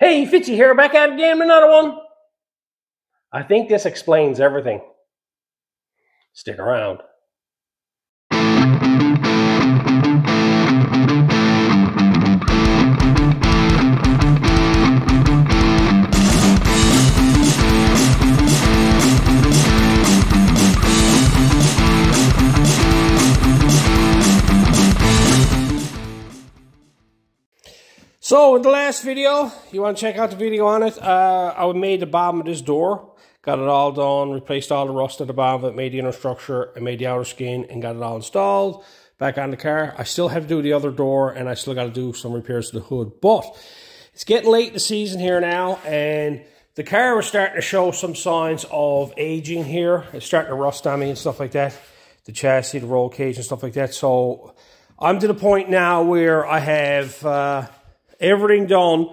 Hey, Fitzy here, back at it again with another one. I think this explains everything. Stick around. So in the last video, you want to check out the video on it, I made the bottom of this door, got it all done, replaced all the rust at the bottom of it, made the inner structure, and made the outer skin, and got it all installed, back on the car. I still have to do the other door, and I still got to do some repairs to the hood, but it's getting late in the season here now, and the car was starting to show some signs of aging here. It's starting to rust on me and stuff like that, the chassis, the roll cage and stuff like that. So I'm to the point now where I have everything done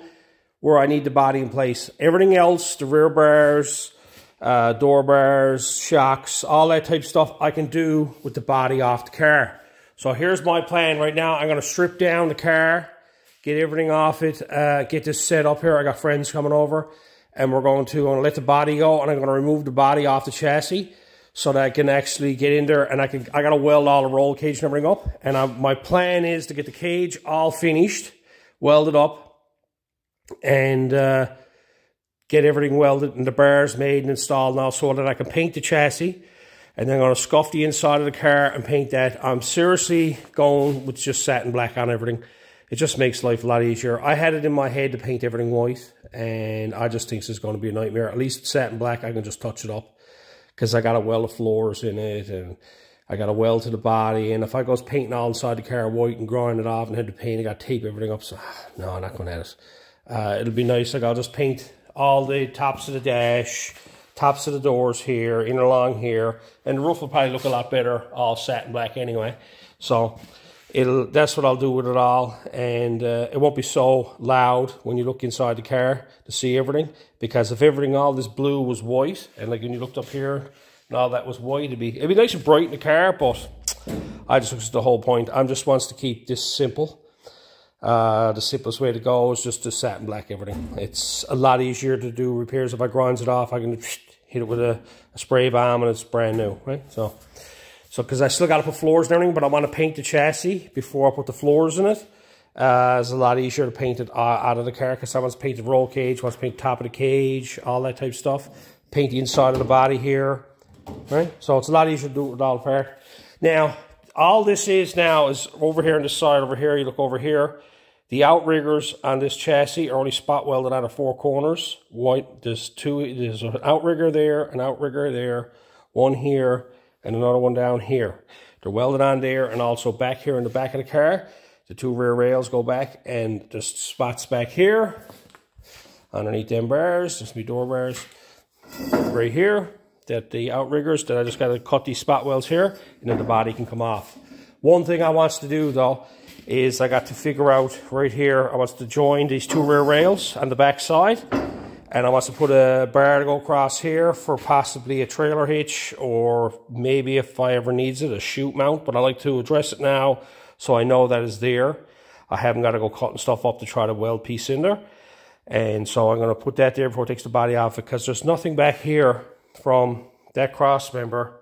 where I need the body in place. Everything else, the rear bars, door bars, shocks, all that type of stuff I can do with the body off the car. So here's my plan right now. I'm going to strip down the car, get everything off it, get this set up here. I got friends coming over, and we're going to let the body go, and I'm going to remove the body off the chassis so that I can actually get in there, and I got to weld all the roll cage and everything up. And my plan is to get the cage all finished, welded up, and get everything welded and the bars made and installed now so that I can paint the chassis. And then I'm going to scuff the inside of the car and paint that. I'm seriously going with just satin black on everything. It just makes life a lot easier. I had it in my head to paint everything white, and I just think this is going to be a nightmare. At least satin black, I can just touch it up, because I got to weld the floors in it, and I got to weld to the body. And if I goes painting all inside the car white and grind it off and had to paint, I got to tape everything up. So no, I'm not going at it. It'll be nice. Like, I'll just paint all the tops of the dash, tops of the doors here, in along here, and the roof will probably look a lot better all satin black anyway. So that's what I'll do with it all, and it won't be so loud when you look inside the car to see everything, because if everything, all this blue was white, and like when you looked up here and all that was white, it'd be nice and bright in the car. But I just look at the whole point. I just wants to keep this simple. The simplest way to go is just to satin black everything. It's a lot easier to do repairs. If I grind it off, I can hit it with a spray bomb and it's brand new, right? So because I still got to put floors and everything, but I want to paint the chassis before I put the floors in it. It's a lot easier to paint it out of the car, because I want to paint the roll cage, want to paint the top of the cage, all that type of stuff. Paint the inside of the body here, right? So it's a lot easier to do it with all apart. Now, all this is now is over here on this side over here. You look over here. The outriggers on this chassis are only spot welded on the four corners. There's an outrigger there, an outrigger there, one here, and another one down here. They're welded on there, and also back here in the back of the car. The two rear rails go back, and there's spots back here underneath them bars. There's my door bars right here. That the outriggers, that I just got to cut these spot welds here, and then the body can come off. One thing I want to do though is I got to figure out right here, I want to join these two rear rails on the back side, and I want to put a bar to go across here for possibly a trailer hitch, or maybe if I ever needs it, a chute mount. But I like to address it now so I know that it's there. I haven't got to go cutting stuff up to try to weld piece in there. And so I'm going to put that there before it takes the body off, because there's nothing back here from that cross member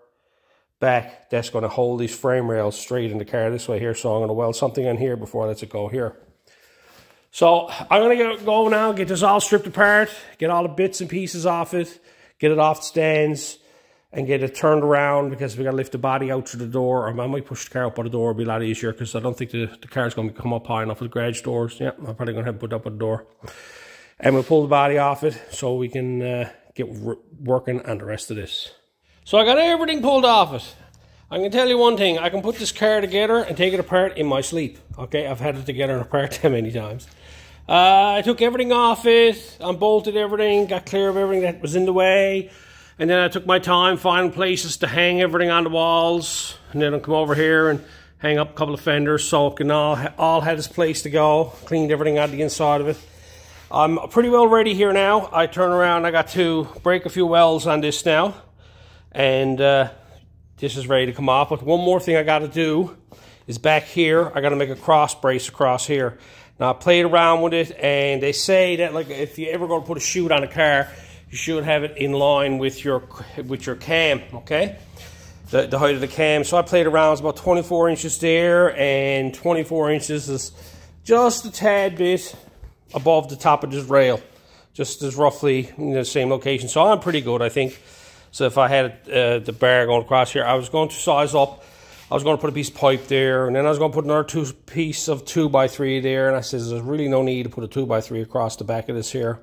back that's going to hold these frame rails straight in the car this way here. So I'm going to weld something in here before I let it go here. So I'm going to go now, get this all stripped apart, get all the bits and pieces off it, get it off the stands, and get it turned around, because we got to lift the body out through the door. Or I might push the car up by the door. It'll be a lot easier, because I don't think the car's going to come up high enough with the garage doors. Yeah, I'm probably going to have to put it up at the door. And we'll pull the body off it so we can get working on the rest of this. So I got everything pulled off it. I can tell you one thing. I can put this car together and take it apart in my sleep. Okay, I've had it together and apart that many times. I took everything off it, unbolted everything, got clear of everything that was in the way, and then I took my time finding places to hang everything on the walls, and then I'll come over here and hang up a couple of fenders so it can all had its place to go. Cleaned everything out the inside of it. I'm pretty well ready here now. I turn around, I got to break a few welds on this now, and this is ready to come off. But one more thing I got to do is back here, I got to make a cross brace across here. Now I played around with it, and they say that like if you ever go to put a chute on a car, you should have it in line with your cam, okay? The height of the cam. So I played around, it's about 24 inches there, and 24 inches is just a tad bit above the top of this rail. Just as roughly in the same location. So I'm pretty good, I think. So if I had the bar going across here, I was going to size up. I was going to put a piece of pipe there, and then I was going to put another piece of 2x3 there, and I said there's really no need to put a 2x3 across the back of this here.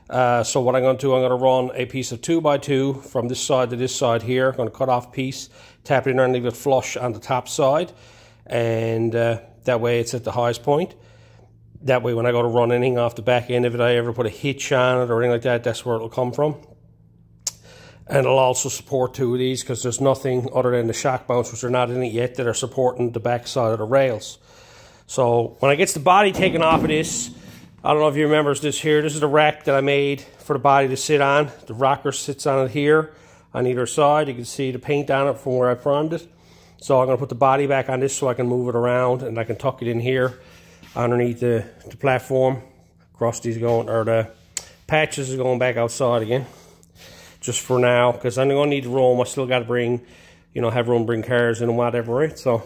So what I'm going to do, I'm going to run a piece of 2x2 from this side to this side here. I'm going to cut off a piece, tap it in there and leave it flush on the top side, and that way it's at the highest point. That way when I go to run anything off the back end of it, I ever put a hitch on it or anything like that, that's where it'll come from. And it'll also support two of these because there's nothing other than the shock mounts, which are not in it yet, that are supporting the back side of the rails. So when I get the body taken off of this, I don't know if you remember this here, this is the rack that I made for the body to sit on. The rocker sits on it here on either side. You can see the paint on it from where I primed it. So I'm going to put the body back on this so I can move it around, and I can tuck it in here underneath the platform. Crusty's going, or the patches is going back outside again, just for now, because I'm going to need room. I still got to bring, you know, have room to bring cars in and whatever, right? So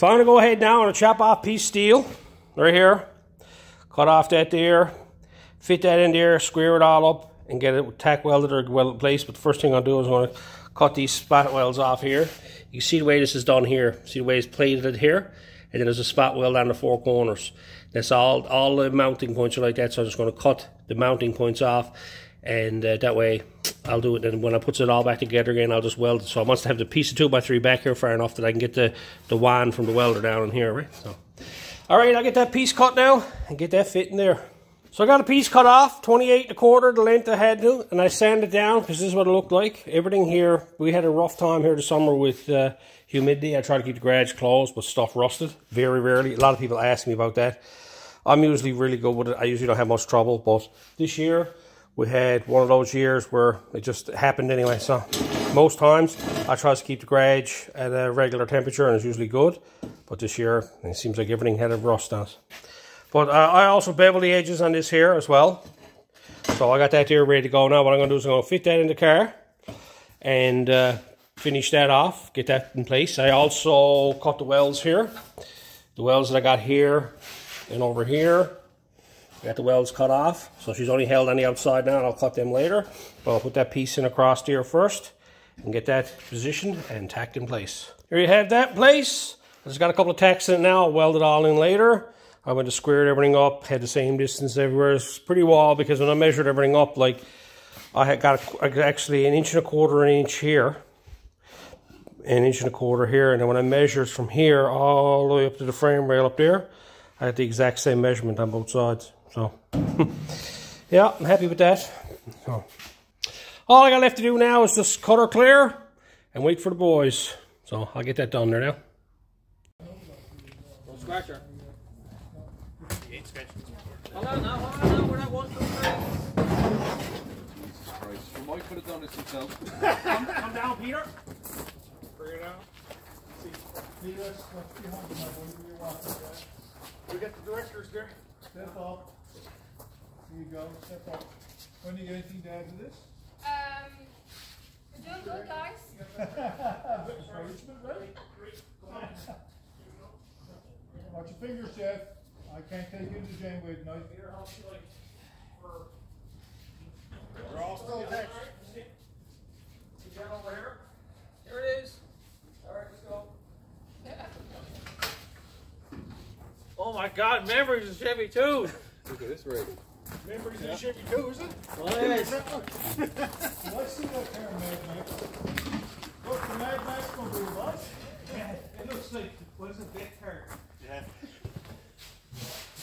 I'm going to go ahead now. I'm going to chop off a piece of steel right here, cut off that there, fit that in there, square it all up, and get it tack welded or welded in place. But the first thing I'll do is I'm going to cut these spot welds off here. You see the way this is done here. See the way it's plated here? And then there's a spot weld on the four corners. That's all the mounting points are like that. So I'm just going to cut the mounting points off, and that way I'll do it. And when I put it all back together again, I'll just weld it. So I must have the piece of 2x3 back here far enough that I can get the wand from the welder down in here, right? So, all right, I'll get that piece cut now and get that fit in there. So I got a piece cut off, 28 1/4, the length I had to, and I sanded it down because this is what it looked like. Everything here, we had a rough time here this summer with humidity. I try to keep the garage closed, but stuff rusted very rarely. A lot of people ask me about that. I'm usually really good with it. I usually don't have much trouble, but this year we had one of those years where it just happened anyway. So most times I try to keep the garage at a regular temperature, and it's usually good. But this year it seems like everything had a rust on it. But I also bevel the edges on this here as well. So I got that there ready to go now. What I'm going to do is I'm going to fit that in the car and finish that off, get that in place. I also cut the welds here. The welds that I got here and over here. I got the welds cut off. So she's only held on the outside now, and I'll cut them later. But I'll put that piece in across here first and get that positioned and tacked in place. Here you have that in place. I just got a couple of tacks in it now. I'll weld it all in later. I went to square everything up, had the same distance everywhere. It's pretty wild because when I measured everything up, like I had got actually 1 1/4 inch here, 1 1/4 inch here, and then when I measured from here all the way up to the frame rail up there, I had the exact same measurement on both sides. So yeah, I'm happy with that. So all I got left to do now is just cut her clear and wait for the boys. So I'll get that done there now. Don't scratch her. Hold on now, we're not 1, 2, 3. Jesus Christ, we might could have done this himself. come down, Peter. Bring it out. We got the directors there. Step up. Here you go, step up. When do you get anything to add to this? We're doing good, guys. Watch your fingers, Jeff. I can't take you to the Janeway tonight. We're all still attached. Get over here. Here it is. All right, let's go. Oh my God, memories of Chevy too. Look at this rig. Memories of Chevy too, is it? Well, it is. Let's see that there, Mad Max. Look, the Mad Max gonna be what? Yeah, it looks like, what is it, big car? Yeah.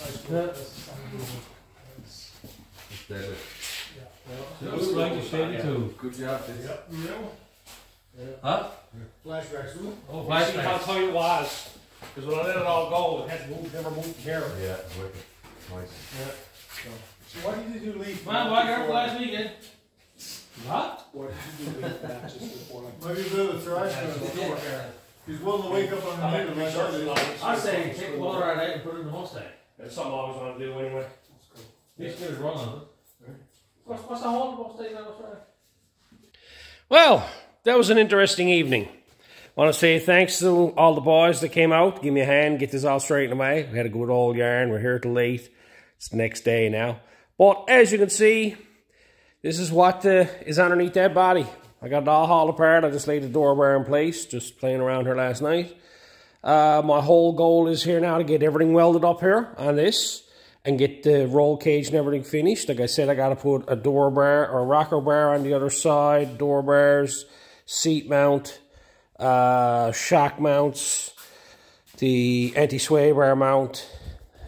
It's dead. Looks like a Chevy too. Good job, this. Yep. Huh? Flashbacks, isn't it? Oh, You see how flashbacks. tight it was. Because when I let it all go, it had to move, never moved from here. Yeah, wicked. Nice. So why did you leave? Man, why got for last weekend? What? Why did you leave that just before? Maybe a bit of trash. He's willing to wake up on the night and make sure that I'm saying take water out of that and put it in the Mustang. That's something I always want to do anyway. Let's get it run on it. What's the whole about staying outside? Well, that was an interesting evening. I want to say thanks to all the boys that came out, give me a hand, get this all straightened away. We had a good old yarn. We're here till late. It's the next day now. But as you can see, this is what is underneath that body. I got it all hauled apart. I just laid the door bar in place, just playing around here last night. My whole goal is here now to get everything welded up here on this and get the roll cage and everything finished. Like I said, I got to put a door bar or a rocker bar on the other side, door bars, seat mount, shock mounts, the anti-sway bar mount,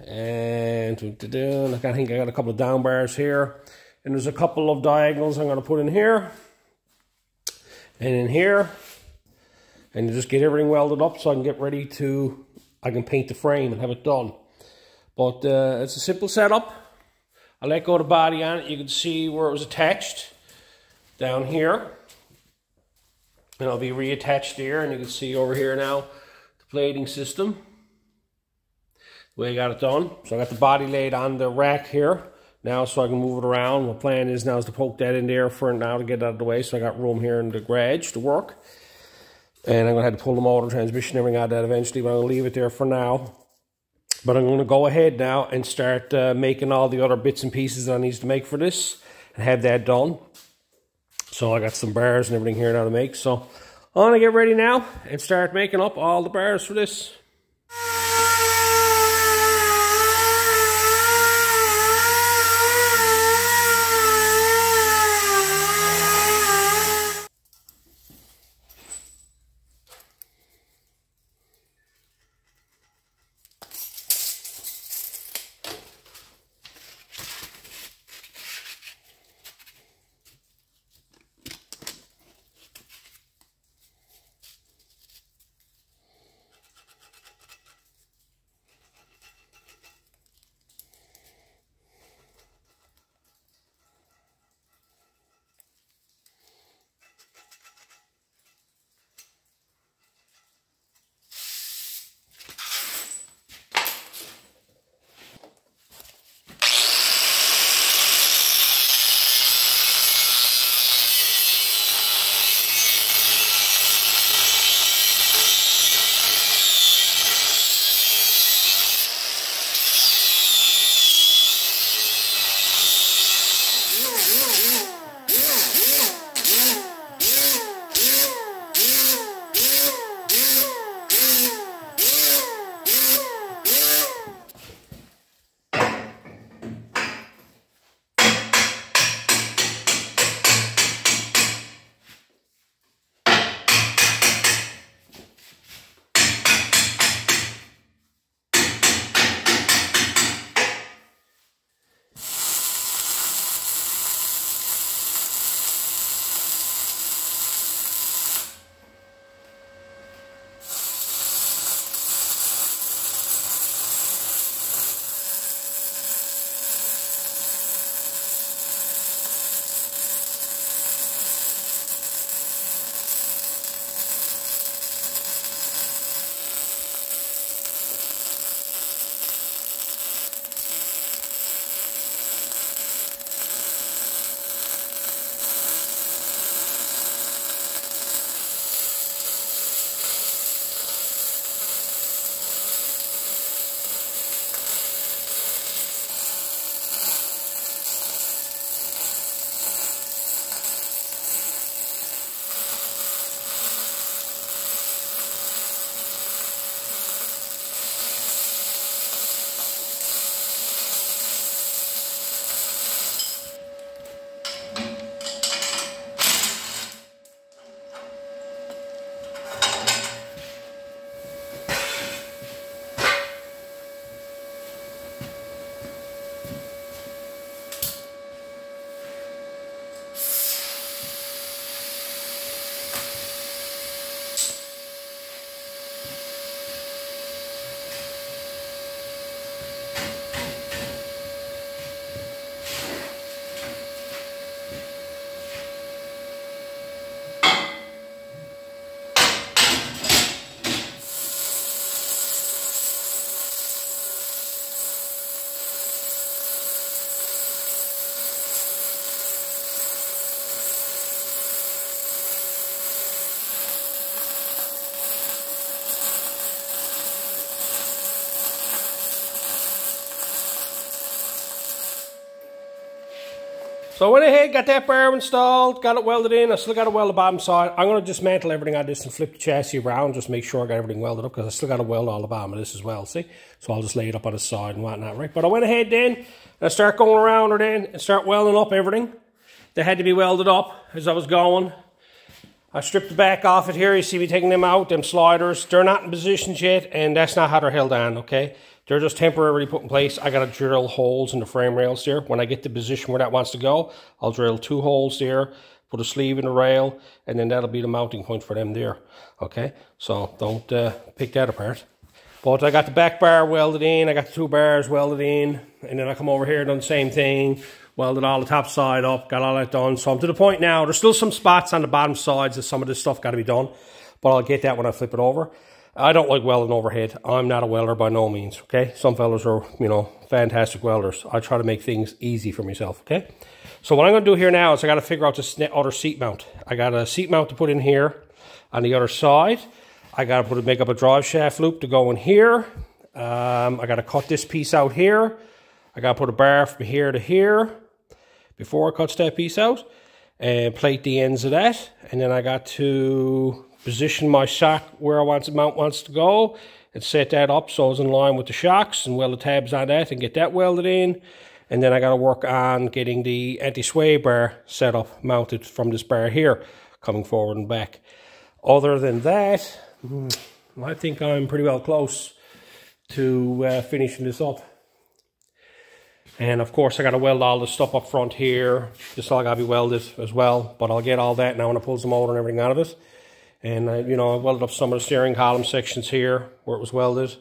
and I think I got a couple of down bars here. And there's a couple of diagonals I'm going to put in here and in here, and just get everything welded up so I can get ready to, I can paint the frame and have it done. But it's a simple setup. I let go of the body on it. You can see where it was attached down here. And it'll be reattached here, and you can see over here now the plating system. The way I got it done. So I got the body laid on the rack here now so I can move it around. My plan is now is to poke that in there for now to get it out of the way, so I got room here in the garage to work. And I'm going to have to pull the motor, transmission, everything out of that eventually, but I'm going to leave it there for now. But I'm going to go ahead now and start making all the other bits and pieces that I need to make for this and have that done. So I got some bars and everything here now to make. So I'm going to get ready now and start making up all the bars for this. So I went ahead, got that bar installed, got it welded in. I still got to weld the bottom side. I'm going to dismantle everything on this and flip the chassis around, just make sure I got everything welded up, because I still got to weld all the bottom of this as well, see? So I'll just lay it up on the side and whatnot, right? But I went ahead then, and I start going around her then, and start welding up everything that had to be welded up as I was going. I stripped the back off it here. You see me taking them out, them sliders. They're not in positions yet, and that's not how they're held on, okay? They're just temporarily put in place. I got to drill holes in the frame rails there. When I get the position where that wants to go, I'll drill 2 holes there, put a sleeve in the rail, and then that'll be the mounting point for them there, okay? So don't pick that apart. But I got the back bar welded in. I got the 2 bars welded in, and then I come over here and done the same thing. Welded all the top side up, got all that done. So I'm to the point now, there's still some spots on the bottom sides that some of this stuff got to be done, but I'll get that when I flip it over. I don't like welding overhead. I'm not a welder by no means, okay? Some fellas are, you know, fantastic welders. I try to make things easy for myself, okay? So what I'm going to do here now is I got to figure out this other seat mount. I got a seat mount to put in here on the other side. I got to make up a drive shaft loop to go in here. I got to cut this piece out here. I got to put a bar from here to here before I cut that piece out and plate the ends of that. And then I got to position my shock where I want the mount wants to go and set that up so it's in line with the shocks and weld the tabs on that and get that welded in. And then I got to work on getting the anti-sway bar set up, mounted from this bar here, coming forward and back. Other than that, I think I'm pretty well close to finishing this up. And of course I got to weld all the stuff up front here. This all got to be welded as well, but I'll get all that now when I pull the motor and everything out of it. And you know, I welded up some of the steering column sections here where it was welded,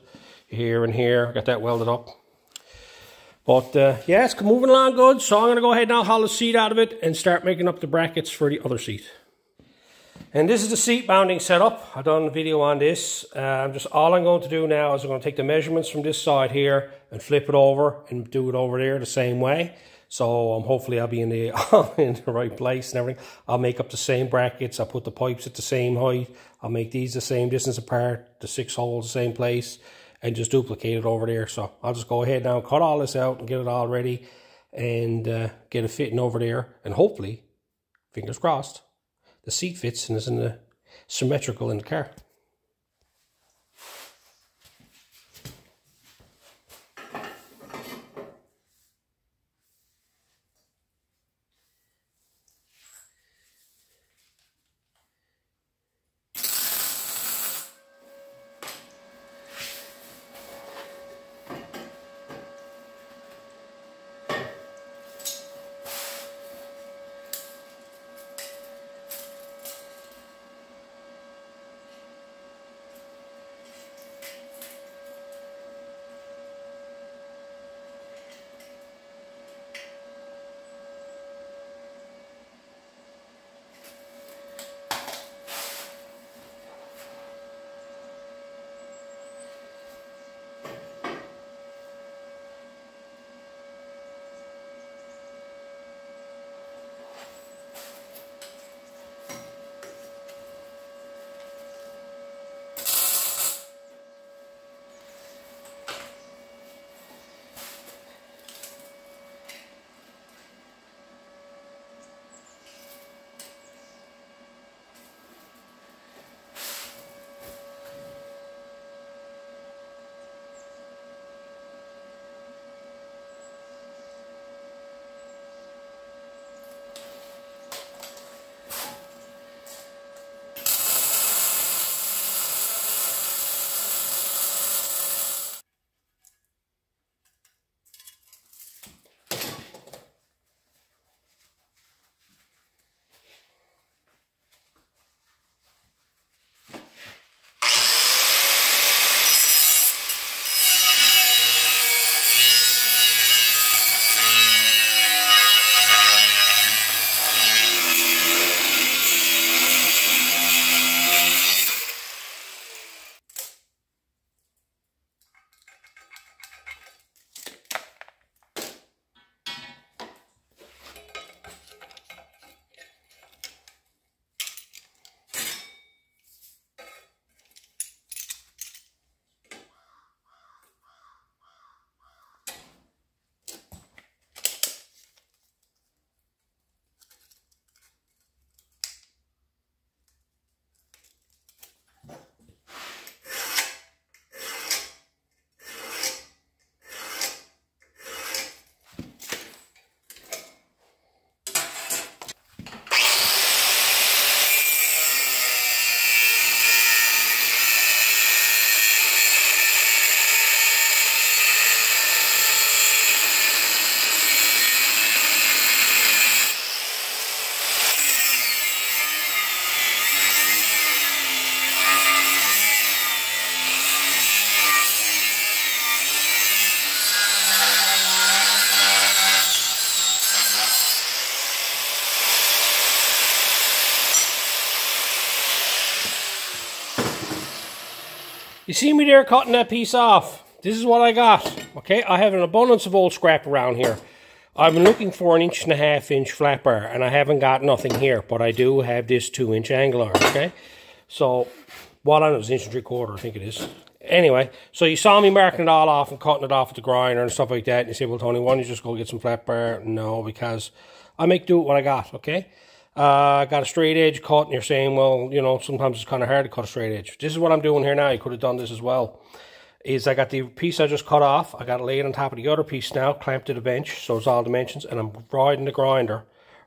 here and here. I got that welded up. But yeah, it's moving along good. So I'm going to go ahead now, haul the seat out of it and start making up the brackets for the other seat. And this is the seat mounting setup. I've done a video on this. All I'm going to do now is I'm going to take the measurements from this side here and flip it over and do it over there the same way. So hopefully I'll be in the right place and everything. I'll make up the same brackets. I'll put the pipes at the same height. I'll make these the same distance apart, the 6 holes the same place, and just duplicate it over there. So I'll just go ahead now, cut all this out and get it all ready and get it fitting over there. And hopefully, fingers crossed, the seat fits and is in the symmetrical in the car. You see me there cutting that piece off. This is what I got. Okay, I have an abundance of old scrap around here. I've been looking for an 1.5 inch flat bar, and I haven't got nothing here, but I do have this 2 inch angle iron, okay? So, what I know is 1 3/4 inch, I think it is. Anyway, so you saw me marking it all off and cutting it off with the grinder and stuff like that, and you say, well, Tony, why don't you just go get some flat bar? No, because I make do with what I got, okay? I got a straight edge cut, and you're saying, well, you know, sometimes it's kind of hard to cut a straight edge. This is what I'm doing here now. You could have done this as well. Is I got the piece I just cut off, I got it laid on top of the other piece now, clamped to the bench, so it's all dimensions, and I'm riding the grinder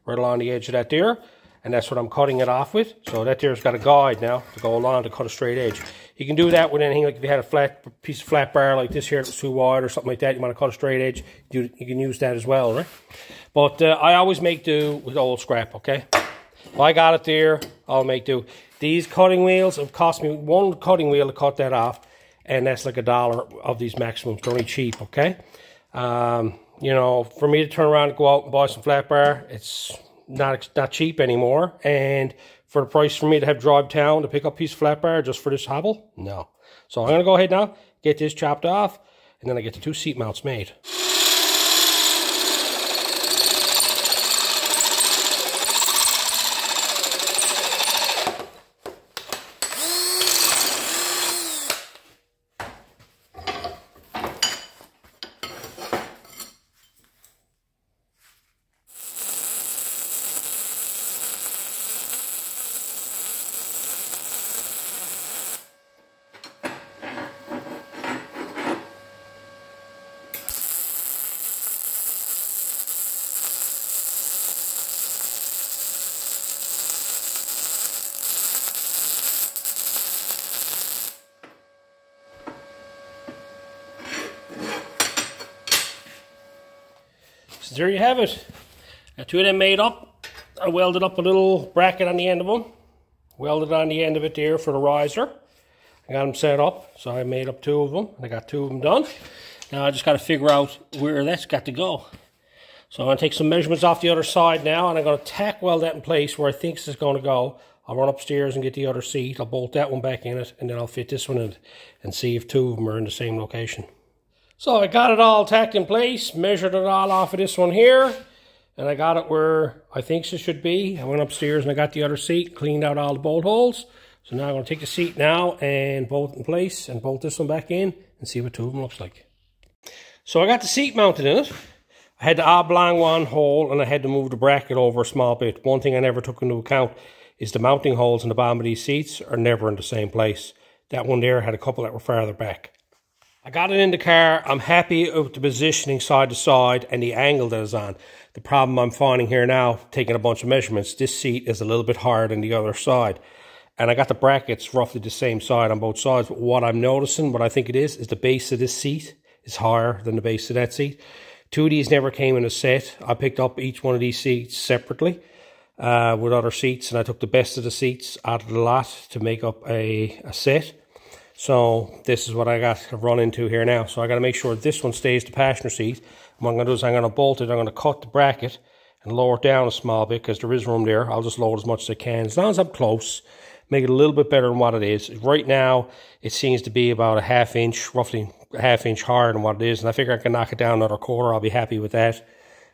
right along the edge of that there, and that's what I'm cutting it off with. So that there's got a guide now to go along to cut a straight edge. You can do that with anything, like if you had a flat piece of flat bar like this here that was too wide or something like that, you want to cut a straight edge, you can use that as well, right? But I always make do with old scrap, okay? If I got it there, I'll make do. These cutting wheels have cost me one cutting wheel to cut that off, and that's like $1 of these maximums. They're only cheap, okay? You know, for me to turn around and go out and buy some flat bar, it's not cheap anymore. And for the price for me to have drive town to pick up a piece of flat bar just for this hobble, no. So I'm going to go ahead now, get this chopped off, and then I get the 2 seat mounts made. So there you have it. Got 2 of them made up. I welded up a little bracket on the end of them. Welded on the end of it there for the riser. I got them set up, so I made up 2 of them. I got 2 of them done. Now I just got to figure out where that's got to go. So I'm going to take some measurements off the other side now, and I'm going to tack weld that in place where I think this is going to go. I'll run upstairs and get the other seat. I'll bolt that one back in it, and then I'll fit this one in it and see if 2 of them are in the same location. So I got it all tacked in place, measured it all off of this one here, and I got it where I think it should be. I went upstairs and I got the other seat, cleaned out all the bolt holes. So now I'm going to take the seat now and bolt it in place and bolt this one back in and see what 2 of them looks like. So I got the seat mounted in it. I had the oblong one hole, and I had to move the bracket over a small bit. One thing I never took into account is the mounting holes in the bottom of these seats are never in the same place. That one there had a couple that were farther back. I got it in the car. I'm happy with the positioning side to side and the angle that it's on. The problem I'm finding here now, taking a bunch of measurements, this seat is a little bit higher than the other side. And I got the brackets roughly the same side on both sides. But what I'm noticing, what I think it is the base of this seat is higher than the base of that seat. 2 of these never came in a set. I picked up each one of these seats separately with other seats, and I took the best of the seats out of the lot to make up a set. So this is what I got to run into here now. So I got to make sure this one stays the passenger seat. And what I'm going to do is I'm going to bolt it. I'm going to cut the bracket and lower it down a small bit because there is room there. I'll just lower it as much as I can. As long as I'm close, make it a little bit better than what it is. Right now, it seems to be about a ½ inch, roughly a ½ inch higher than what it is. And I figure I can knock it down another quarter. I'll be happy with that.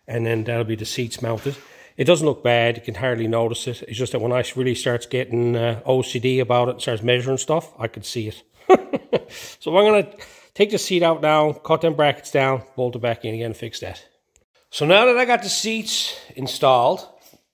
And then that'll be the seats mounted. It doesn't look bad. You can hardly notice it. It's just that when I really starts getting OCD about it and starts measuring stuff, I could see it. So I'm going to take the seat out now, cut them brackets down, bolt it back in again and fix that. So now that I got the seats installed,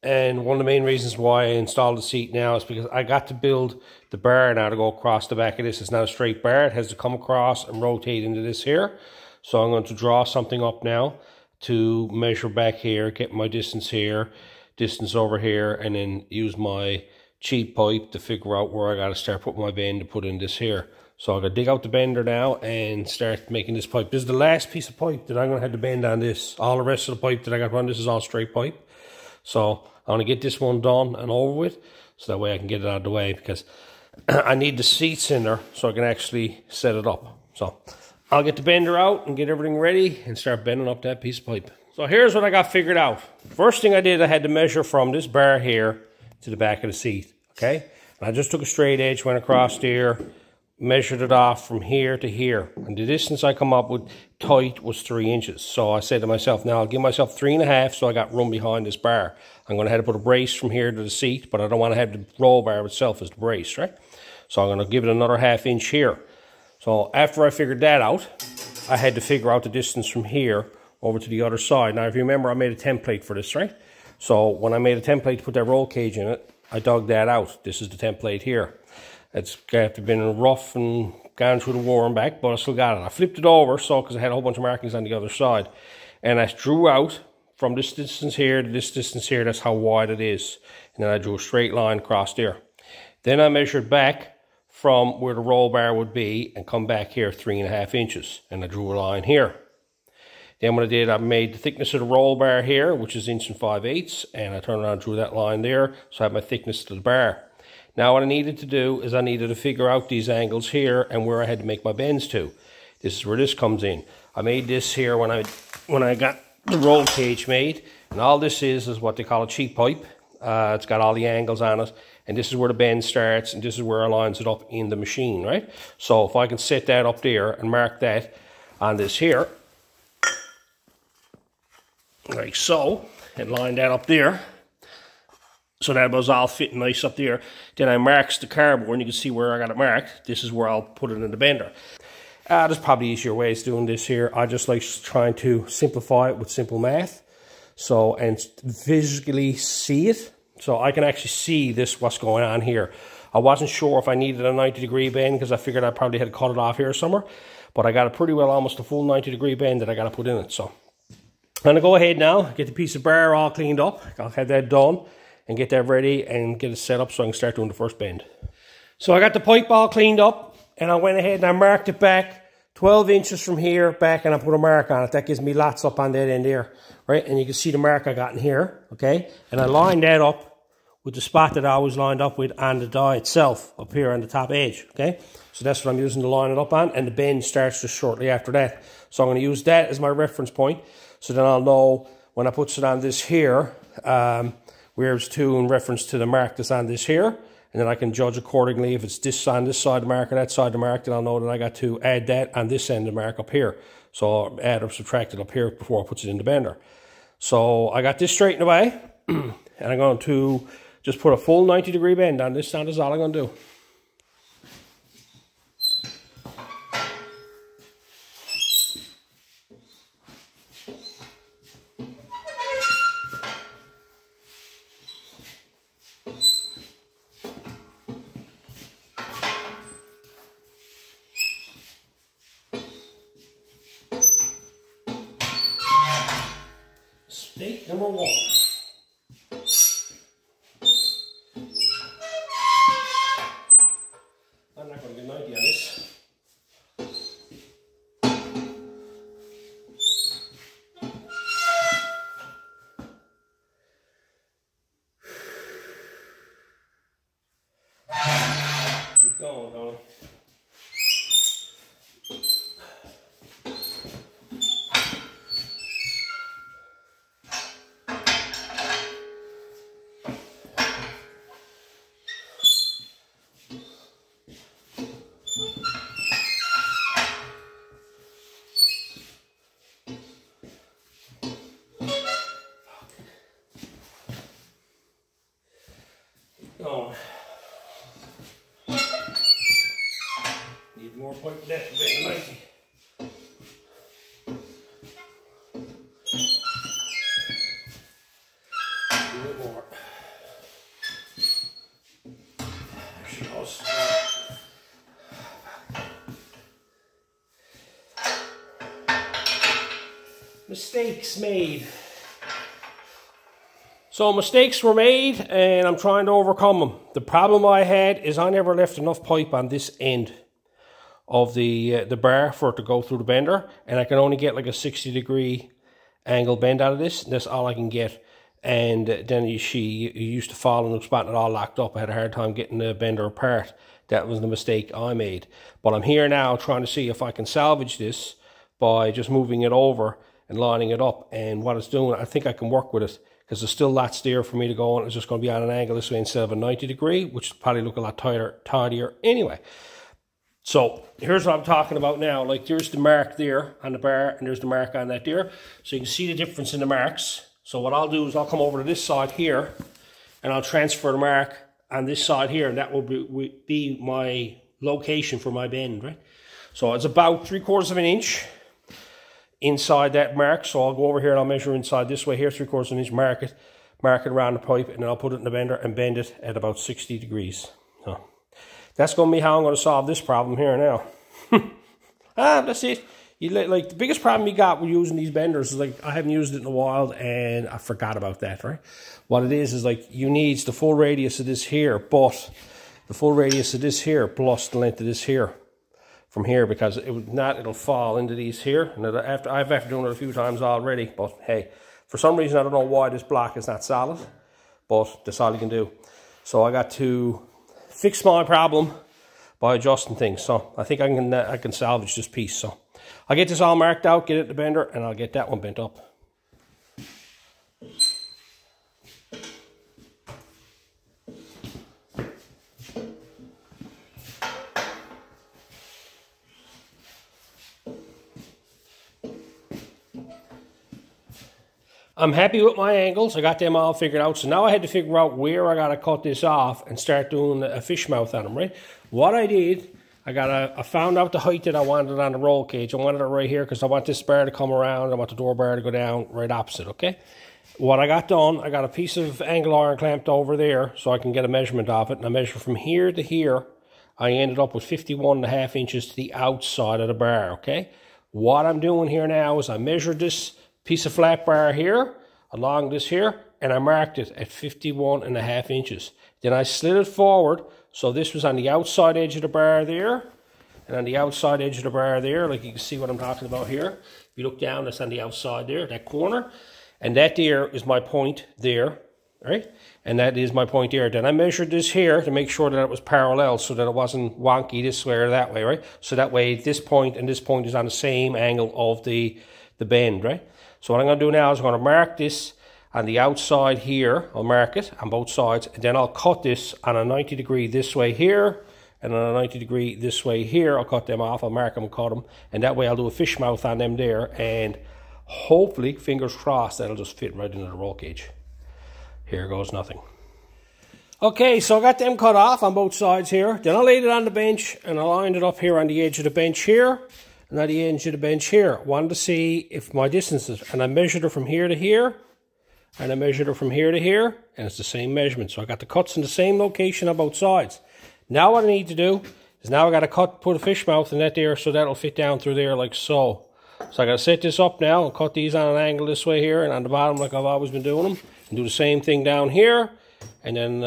and one of the main reasons why I installed the seat now is because I got to build the bar now to go across the back of this. It's not a straight bar. It has to come across and rotate into this here. So I'm going to draw something up now to measure back here, get my distance here, distance over here, and then use my cheat pipe to figure out where I got to start putting my bend to put in this here. So I'm going to dig out the bender now and start making this pipe. This is the last piece of pipe that I'm going to have to bend on this. All the rest of the pipe that I got run, this is all straight pipe. So I'm going to get this one done and over with, so that way I can get it out of the way, because I need the seats in there so I can actually set it up. So I'll get the bender out and get everything ready and start bending up that piece of pipe. So here's what I got figured out. First thing I did, I had to measure from this bar here to the back of the seat, okay? And I just took a straight edge, went across there, measured it off from here to here, and the distance I come up with tight was 3 inches. So I said to myself, now I'll give myself 3.5, so I got room behind this bar. I'm going to have to put a brace from here to the seat, but I don't want to have the roll bar itself as the brace, right? So I'm going to give it another 1/2 inch here. So after I figured that out, I had to figure out the distance from here over to the other side. Now if you remember, I made a template for this, right? So when I made a template to put that roll cage in it, I dug that out. This is the template here. It's got to been rough and gone through the war and back, but I still got it. I flipped it over, so because I had a whole bunch of markings on the other side, and I drew out from this distance here to this distance here. That's how wide it is, and then I drew a straight line across there. Then I measured back from where the roll bar would be and come back here 3.5 inches, and I drew a line here. Then what I did, I made the thickness of the roll bar here, which is 1 5/8, and I turned around and drew that line there, so I have my thickness to the bar. Now what I needed to do is I needed to figure out these angles here and where I had to make my bends to. This is where this comes in. I made this here when I got the roll cage made, and all this is what they call a cheap pipe. It's got all the angles on it, and this is where the bend starts, and this is where I lines it up in the machine, right? So if I can set that up there and mark that on this here, like so, and line that up there, so that was all fitting nice up there. Then I marks the cardboard, and you can see where I got it marked. This is where I'll put it in the bender. There's probably easier ways doing this here. I just like trying to simplify it with simple math. So, and visually see it. So I can actually see this, what's going on here. I wasn't sure if I needed a 90-degree bend because I figured I probably had to cut it off here somewhere. But I got a pretty well almost a full 90-degree bend that I got to put in it. So I'm going to go ahead now, get the piece of bar all cleaned up. I'll have that done and get that ready and get it set up so I can start doing the first bend. So I got the pipe all cleaned up, and I went ahead and I marked it back 12 inches from here back, and I put a mark on it. That gives me lots up on that end there, right? And you can see the mark I got in here, okay? And I lined that up with the spot that I always lined up with on the die itself, up here on the top edge, okay? So that's what I'm using to line it up on, and the bend starts just shortly after that. So I'm going to use that as my reference point, so then I'll know when I put it on this here, where it's to in reference to the mark that's on this here, and then I can judge accordingly. If it's this on this side of the mark or that side of the mark, then I'll know that I got to add that on this end of the mark up here. So I'll add or subtract it up here before I put it in the bender. So I got this straightened away, and I'm going to just put a full 90-degree bend on this. Now that's all I'm going to do. Mistake number 1. I'm not going to get 90 on this. Keep going, Tony. Going. Need more pipe depth than 90. A little more. There she goes. Mistakes made. So mistakes were made, and I'm trying to overcome them. The problem I had is I never left enough pipe on this end of the bar for it to go through the bender, and I can only get like a 60-degree angle bend out of this, and that's all I can get. And then you used to fall in the spot and it all locked up. I had a hard time getting the bender apart. That was the mistake I made. But I'm here now trying to see if I can salvage this by just moving it over and lining it up. And what it's doing, I think I can work with it, because there's still lots there for me to go on. It's just going to be on an angle this way instead of a 90-degree, which will probably look a lot tidier anyway. So here's what I'm talking about now. Like there's the mark there on the bar and there's the mark on that there. So you can see the difference in the marks. So what I'll do is I'll come over to this side here and I'll transfer the mark on this side here, and that will be my location for my bend, right? So it's about 3/4 of an inch inside that mark. So I'll go over here and I'll measure inside this way here, 3/4 of an inch, mark it around the pipe, and then I'll put it in the bender and bend it at about 60 degrees. So that's going to be how I'm going to solve this problem here now. That's it. Like the biggest problem you got with using these benders is like I haven't used it in a while and I forgot about that, right? What it is like you need the full radius of this here, but the full radius of this here plus the length of this here from here, because it'll fall into these here. And I've after doing it a few times already, but hey, for some reason I don't know why this block is not solid, but that's all you can do. So I got to fix my problem by adjusting things. So I think I can salvage this piece. So I'll get this all marked out, get it in the bender, and I'll get that one bent up. I'm happy with my angles. I got them all figured out. So now I had to figure out where I got to cut this off and start doing a fish mouth on them, right? What I did, I found out the height that I wanted on the roll cage. I wanted it right here because I want this bar to come around. I want the door bar to go down right opposite, okay? What I got done, I got a piece of angle iron clamped over there so I can get a measurement of it. And I measured from here to here. I ended up with 51.5 inches to the outside of the bar, okay? What I'm doing here now is I measured this piece of flat bar here along this here, and I marked it at 51.5 inches. Then I slid it forward, so this was on the outside edge of the bar there, and on the outside edge of the bar there, like you can see what I'm talking about here. If you look down, that's on the outside there, that corner, and that there is my point there, right? And that is my point there. Then I measured this here to make sure that it was parallel, so that it wasn't wonky this way or that way, right? So that way this point and this point is on the same angle of the bend, right? So what I'm going to do now is I'm going to mark this on the outside here. I'll mark it on both sides, and then I'll cut this on a 90 degree this way here, and on a 90 degree this way here. I'll cut them off, I'll mark them and cut them, and that way I'll do a fish mouth on them there, and hopefully, fingers crossed, that'll just fit right into the roll cage. Here goes nothing. Okay, so I got them cut off on both sides here. Then I laid it on the bench, and I lined it up here on the edge of the bench here. And at the edge of the bench here, wanted to see if my distances, and I measured it from here to here, and I measured it from here to here, and it's the same measurement. So I got the cuts in the same location on both sides. Now what I need to do is now I got to put a fish mouth in that there, so that'll fit down through there like so. So I got to set this up now and cut these on an angle this way here and on the bottom like I've always been doing them, and do the same thing down here, and then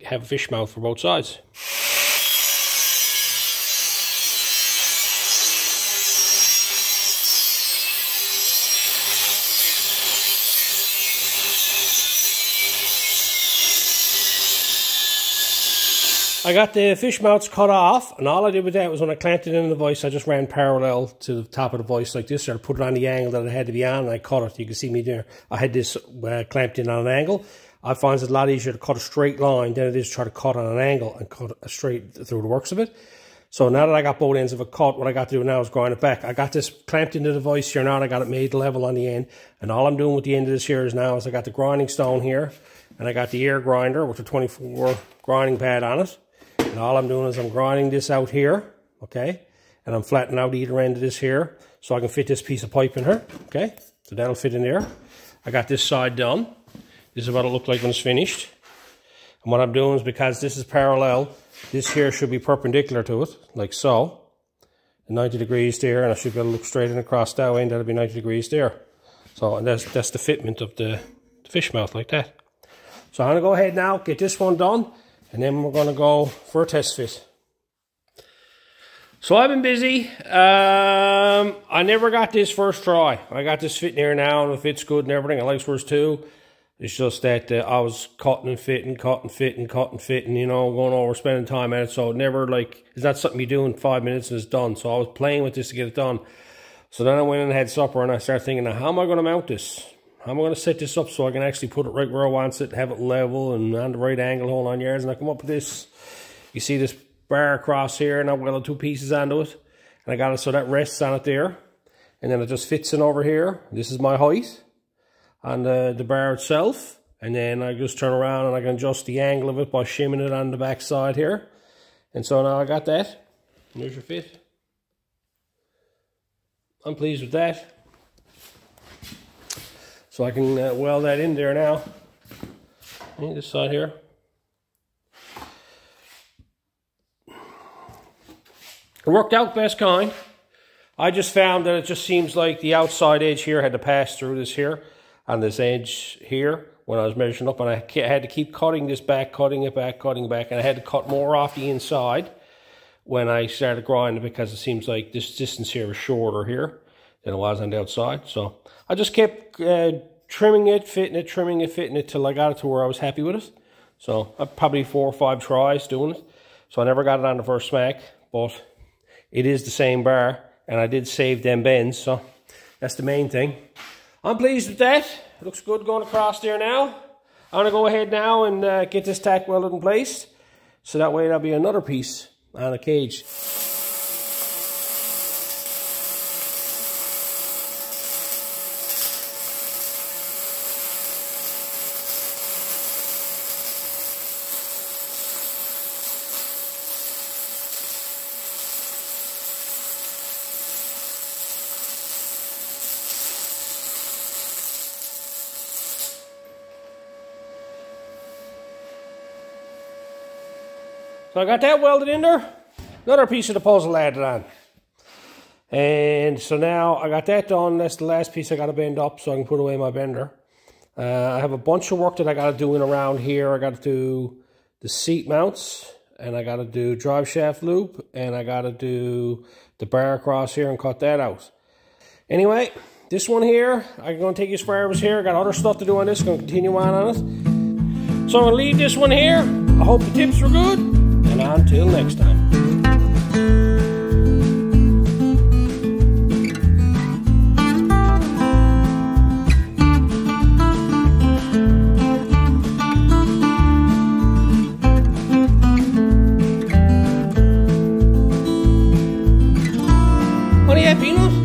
have a fish mouth for both sides. I got the fish mouths cut off, and all I did with that was when I clamped it in the vise, I just ran parallel to the top of the vise like this, or put it on the angle that it had to be on, and I cut it. You can see me there. I had this clamped in on an angle. I find it a lot easier to cut a straight line than it is to try to cut on an angle and cut a straight through the works of it. So now that I got both ends of it cut, what I got to do now is grind it back. I got this clamped into the vise here now, and I got it made level on the end. And all I'm doing with the end of this here is now is I got the grinding stone here, and I got the air grinder with a 24 grinding pad on it. And all I'm doing is I'm grinding this out here, okay? And I'm flattening out either end of this here so I can fit this piece of pipe in here, okay? So that'll fit in there. I got this side done. This is what it'll look like when it's finished. And what I'm doing is, because this is parallel, this here should be perpendicular to it, like so. 90 degrees there, and I should be able to look straight and across that way, and that'll be 90 degrees there. So, and that's the fitment of the fish mouth, like that. So I'm going to go ahead now, get this one done, and then we're going to go for a test fit. So I've been busy. I never got this first try. I got this fitting here now, and it fits good and everything. I like yours too. It's just that I was cutting and fitting, you know, going over, spending time at it. So it never, like, it's not something you do in 5 minutes and it's done. So I was playing with this to get it done. So then I went and had supper, and I started thinking, now, how am I going to mount this? How am I going to set this up so I can actually put it right where I want it, have it level and on the right angle, whole 9 yards? And I come up with this. You see this bar across here, and I welded 2 pieces onto it. And I got it so that rests on it there. And then it just fits in over here. This is my height on the bar itself. And then I just turn around and I can adjust the angle of it by shimming it on the back side here. And so now I got that. There's your fit. I'm pleased with that. So I can weld that in there now. This side here. It worked out best kind. I just found that it just seems like the outside edge here had to pass through this here, on this edge here, when I was measuring up, and I had to keep cutting this back, cutting it back, cutting it back, and I had to cut more off the inside when I started grinding, because it seems like this distance here was shorter here than it was on the outside. So I just kept trimming it, fitting it, trimming it, fitting it, till I got it to where I was happy with it. So probably 4 or 5 tries doing it. So I never got it on the first smack, but it is the same bar, and I did save them bends, so that's the main thing. I'm pleased with that. It looks good going across there now. I'm going to go ahead now and get this tack welded in place, so that way there'll be another piece on the cage. So I got that welded in there. Another piece of the puzzle added on. And so now I got that done. That's the last piece I got to bend up so I can put away my bender. I have a bunch of work that I got to do in around here. I got to do the seat mounts, and I got to do drive shaft loop, and I got to do the bar across here and cut that out. Anyway, this one here, I'm going to take as far as here. I got other stuff to do on this. I'm going to continue on it. So I'm going to leave this one here. I hope the tips were good. And until next time. What are you, peanut?